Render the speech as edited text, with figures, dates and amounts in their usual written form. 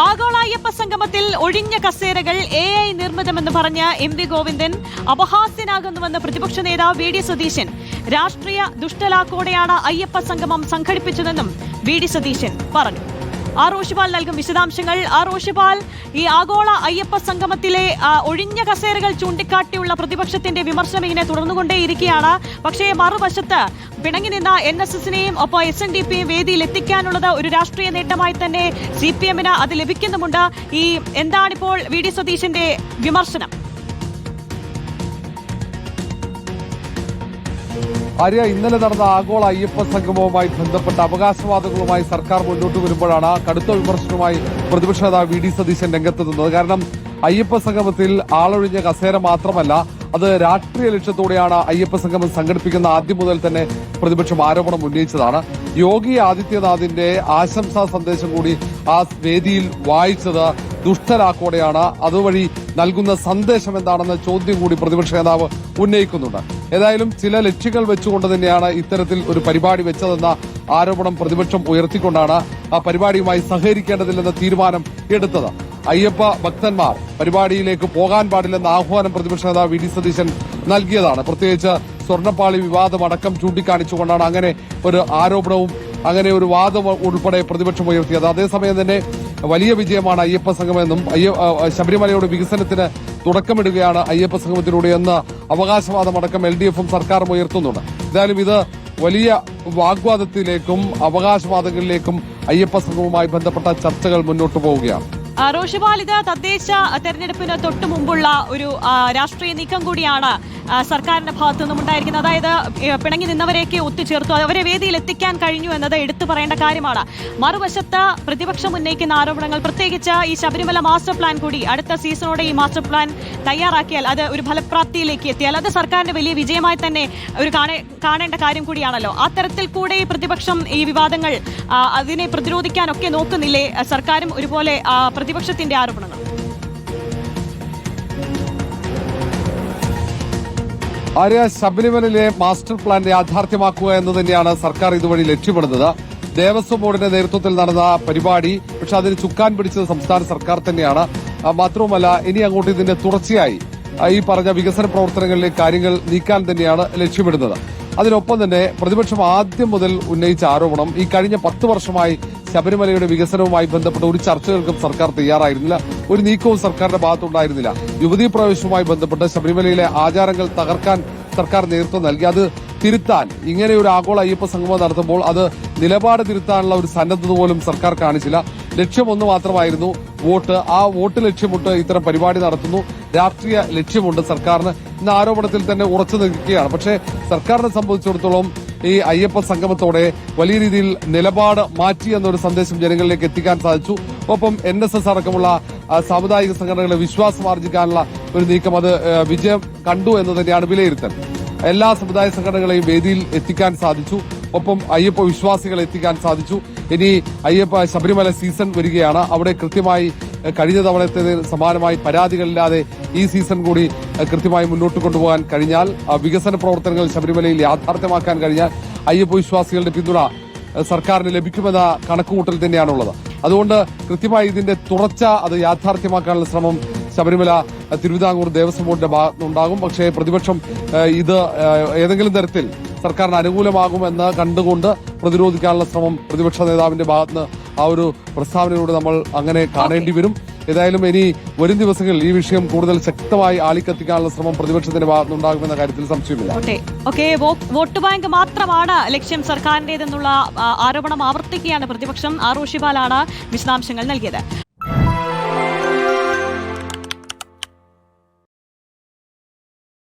ആഗോള അയ്യപ്പ സംഗമത്തിൽ ഒഴിഞ്ഞ കസേരകൾ AI നിർമ്മിതമെന്ന് പറഞ്ഞ MV ഗോവിന്ദൻ അപഹാസ്യനാകുന്നുവെന്ന് പ്രതിപക്ഷ നേതാവ് VD സതീശൻ. രാഷ്ട്രീയ ദുഷ്ടലാക്കോടെയാണ് അയ്യപ്പ സംഗമം സംഘടിപ്പിച്ചതെന്നും VD സതീശൻ പറഞ്ഞു. റോഷിപാൽ നൽകും വിശദാംശങ്ങൾ. റോഷിപാൽ, ഈ ആഗോള അയ്യപ്പ സംഗമത്തിലെ ഒഴിഞ്ഞ കസേരകൾ ചൂണ്ടിക്കാട്ടിയുള്ള പ്രതിപക്ഷത്തിന്റെ വിമർശനം ഇങ്ങനെ തുടർന്നുകൊണ്ടേയിരിക്കുകയാണ്. പക്ഷേ മറുവശത്ത് പിണങ്ങി നിന്ന NSSനെയും ഒപ്പം SNDPയും വേദിയിൽ എത്തിക്കാനുള്ളത് ഒരു രാഷ്ട്രീയ നേട്ടമായി തന്നെ CPMന് അത് ലഭിക്കുന്നുമുണ്ട്. എന്താണിപ്പോൾ VD സതീശന്റെ വിമർശനം? ആര്യ, ഇന്നലെ നടന്ന ആഗോള അയ്യപ്പ സംഗമവുമായി ബന്ധപ്പെട്ട അവകാശവാദങ്ങളുമായി സർക്കാർ മുന്നോട്ട് വരുമ്പോഴാണ് കടുത്ത വിമർശനവുമായി പ്രതിപക്ഷ നേതാവ് VD സതീശൻ രംഗത്തെത്തുന്നത്. കാരണം അയ്യപ്പ സംഗമത്തിൽ ആളൊഴിഞ്ഞ കസേര മാത്രമല്ല, അത് രാഷ്ട്രീയ ലക്ഷ്യത്തോടെയാണ് അയ്യപ്പ സംഗമം സംഘടിപ്പിക്കുന്ന ആദ്യം മുതൽ തന്നെ പ്രതിപക്ഷം ആരോപണം ഉന്നയിച്ചതാണ്. യോഗി ആദിത്യനാഥിന്റെ ആശംസാ സന്ദേശം കൂടി ആ വേദിയിൽ വായിച്ചത് ദുഷ്ടലാക്കോടെയാണ്. അതുവഴി നൽകുന്ന സന്ദേശം എന്താണെന്ന ചോദ്യം കൂടി പ്രതിപക്ഷ നേതാവ് ഉന്നയിക്കുന്നുണ്ട്. ഏതായാലും ചില ലക്ഷ്യങ്ങൾ വെച്ചുകൊണ്ട് തന്നെയാണ് ഇത്തരത്തിൽ ഒരു പരിപാടി വെച്ചതെന്ന ആരോപണം പ്രതിപക്ഷം ഉയർത്തിക്കൊണ്ടാണ് ആ പരിപാടിയുമായി സഹകരിക്കേണ്ടതില്ലെന്ന തീരുമാനം എടുത്തത്. അയ്യപ്പ ഭക്തന്മാർ പരിപാടിയിലേക്ക് പോകാൻ പാടില്ലെന്ന ആഹ്വാനം പ്രതിപക്ഷ നേതാവ് VD സതീശൻ നൽകിയതാണ്. പ്രത്യേകിച്ച് സ്വർണ്ണപ്പാളി വിവാദം അടക്കം ചൂണ്ടിക്കാണിച്ചുകൊണ്ടാണ് അങ്ങനെ ഒരു ആരോപണവും അങ്ങനെ ഒരു വാദം ഉൾപ്പെടെ പ്രതിപക്ഷം ഉയർത്തിയത്. അതേസമയം തന്നെ വലിയ വിജയമാണ് അയ്യപ്പ സംഗമെന്നും ശബരിമലയുടെ വികസനത്തിന് തുടക്കമിടുകയാണ് അയ്യപ്പ സംഗമത്തിലൂടെ എന്ന അവകാശവാദമടക്കം LDFും സർക്കാരും ഉയർത്തുന്നുണ്ട്. എന്തായാലും ഇത് വലിയ വാഗ്വാദത്തിലേക്കും അവകാശവാദങ്ങളിലേക്കും അയ്യപ്പ സംഗമവുമായി ബന്ധപ്പെട്ട ചർച്ചകൾ മുന്നോട്ടു പോവുകയാണ്. റോഷിപാൽ, ഇത് തദ്ദേശ തെരഞ്ഞെടുപ്പിന് തൊട്ടു മുമ്പുള്ള ഒരു രാഷ്ട്രീയ നീക്കം കൂടിയാണ് സർക്കാരിന്റെ ഭാഗത്തു നിന്നും ഉണ്ടായിരിക്കുന്നത്. അതായത് പിണങ്ങി നിന്നവരെയൊക്കെ ഒത്തുചേർത്തു, അവരെ വേദിയിൽ എത്തിക്കാൻ കഴിഞ്ഞു എന്നത് എടുത്തു പറയേണ്ട കാര്യമാണ്. മറുവശത്ത് പ്രതിപക്ഷം ഉന്നയിക്കുന്ന ആരോപണങ്ങൾ, പ്രത്യേകിച്ച് ഈ ശബരിമല മാസ്റ്റർ പ്ലാൻ കൂടി അടുത്ത സീസണോടെ ഈ മാസ്റ്റർ പ്ലാൻ തയ്യാറാക്കിയാൽ, അത് ഒരു ഫലപ്രാപ്തിയിലേക്ക് എത്തിയാൽ അത് സർക്കാരിന്റെ വലിയ വിജയമായി തന്നെ ഒരു കാണേണ്ട കാര്യം കൂടിയാണല്ലോ. അത്തരത്തിൽ കൂടെ പ്രതിപക്ഷം ഈ വിവാദങ്ങൾ അതിനെ പ്രതിരോധിക്കാനൊക്കെ നോക്കുന്നില്ലേ സർക്കാരും ഒരുപോലെ പ്രതിപക്ഷത്തിന്റെ ആരോപണങ്ങൾ? ശബരിമലയിലെ മാസ്റ്റർ പ്ലാൻ യാഥാർത്ഥ്യമാക്കുക എന്ന് തന്നെയാണ് സർക്കാർ ഇതുവഴി ലക്ഷ്യമിടുന്നത്. ദേവസ്വം ബോർഡിന്റെ നേതൃത്വത്തിൽ നടന്ന പരിപാടി, പക്ഷെ അതിന് ചുക്കാൻ പിടിച്ചത് സംസ്ഥാന സർക്കാർ തന്നെയാണ്. മാത്രവുമല്ല, ഇനി അങ്ങോട്ട് ഇതിന്റെ തുടർച്ചയായി ഈ പറഞ്ഞ വികസന പ്രവർത്തനങ്ങളിലെ കാര്യങ്ങൾ നീക്കാൻ തന്നെയാണ് ലക്ഷ്യമിടുന്നത്. അതിനൊപ്പം തന്നെ പ്രതിപക്ഷം ആദ്യം മുതൽ ഉന്നയിച്ച ആരോപണം, ഈ കഴിഞ്ഞ 10 വർഷമായി ശബരിമലയുടെ വികസനവുമായി ബന്ധപ്പെട്ട ഒരു ചർച്ചകൾക്കും സർക്കാർ തയ്യാറായിരുന്നില്ല, ഒരു നീക്കവും സർക്കാരിന്റെ ഭാഗത്തുണ്ടായിരുന്നില്ല. യുവതീ പ്രവേശനവുമായി ബന്ധപ്പെട്ട് ശബരിമലയിലെ ആചാരങ്ങൾ തകർക്കാൻ സർക്കാർ നേതൃത്വം നൽകി. അത് തിരുത്താൻ ഇങ്ങനെ ഒരു ആഗോള അയ്യപ്പ സംഗമം നടത്തുമ്പോൾ അത് നിലപാട് തിരുത്താനുള്ള ഒരു സന്നദ്ധത പോലും സർക്കാർ കാണിച്ചില്ല. ലക്ഷ്യം ഒന്ന് മാത്രമായിരുന്നു, വോട്ട്. ആ വോട്ട് ലക്ഷ്യമിട്ട് ഇത്തരം പരിപാടി നടത്തുന്നു, രാഷ്ട്രീയ ലക്ഷ്യമുണ്ട് സർക്കാരിന് എന്ന ആരോപണത്തിൽ തന്നെ ഉറച്ചു നിൽക്കുകയാണ്. പക്ഷേ സർക്കാരിനെ സംബന്ധിച്ചിടത്തോളം ഈ അയ്യപ്പ സംഗമത്തോടെ വലിയ രീതിയിൽ നിലപാട് മാറ്റി എന്നൊരു സന്ദേശം ജനങ്ങളിലേക്ക് എത്തിക്കാൻ സാധിച്ചു. ഒപ്പം NSS അടക്കമുള്ള സാമുദായിക സംഘടനകളെ വിശ്വാസം ആർജിക്കാനുള്ള ഒരു നീക്കം, അത് വിജയം കണ്ടു എന്ന് തന്നെയാണ് വിലയിരുത്തൽ. എല്ലാ സമുദായ സംഘടനകളെയും വേദിയിൽ എത്തിക്കാൻ സാധിച്ചു. ഒപ്പം അയ്യപ്പ വിശ്വാസികളെ എത്തിക്കാൻ സാധിച്ചു. ഇനി അയ്യപ്പ ശബരിമല സീസൺ വരികയാണ്. അവിടെ കൃത്യമായി കഴിഞ്ഞ തവണത്തെ സമാനമായി പരാതികളില്ലാതെ ഈ സീസൺ കൂടി കൃത്യമായി മുന്നോട്ട് കൊണ്ടുപോകാൻ കഴിഞ്ഞാൽ, വികസന പ്രവർത്തനങ്ങൾ ശബരിമലയിൽ യാഥാർത്ഥ്യമാക്കാൻ കഴിഞ്ഞാൽ അയ്യപ്പ വിശ്വാസികളുടെ പിന്തുണ സർക്കാരിന് ലഭിക്കുമെന്ന കണക്കുകൂട്ടൽ തന്നെയാണുള്ളത്. അതുകൊണ്ട് കൃത്യമായി ഇതിന്റെ തുടർച്ച, അത് യാഥാർത്ഥ്യമാക്കാനുള്ള ശ്രമം ശബരിമല തിരുവിതാംകൂർ ദേവസ്വം ബോർഡിന്റെ ഭാഗത്തുനിന്നുണ്ടാകും. പക്ഷേ പ്രതിപക്ഷം ഇത് ഏതെങ്കിലും തരത്തിൽ സർക്കാരിന് അനുകൂലമാകുമെന്ന് കണ്ടുകൊണ്ട് പ്രതിരോധിക്കാനുള്ള ശ്രമം പ്രതിപക്ഷ നേതാവിന്റെ ഭാഗത്തുനിന്ന് ആ ഒരു പ്രസ്താവനയിലൂടെ നമ്മൾ അങ്ങനെ കാണേണ്ടി വരും. ഏതായാലും ഇനി വരും ദിവസങ്ങളിൽ ഈ വിഷയം കൂടുതൽ ശക്തമായി ആളിക്കത്തിക്കാനുള്ള ശ്രമം പ്രതിപക്ഷത്തിന്റെ ഭാഗത്തുനിന്നുണ്ടാകുമെന്ന കാര്യത്തിൽ സംശയമില്ല. വോട്ട് ബാങ്ക് മാത്രമാണ് ലക്ഷ്യം സർക്കാരിന്റേതെന്നുള്ള ആരോപണം ആവർത്തിക്കുകയാണ് പ്രതിപക്ഷം. റോഷിപാലാണ് വിശദാംശങ്ങൾ നൽകിയത്.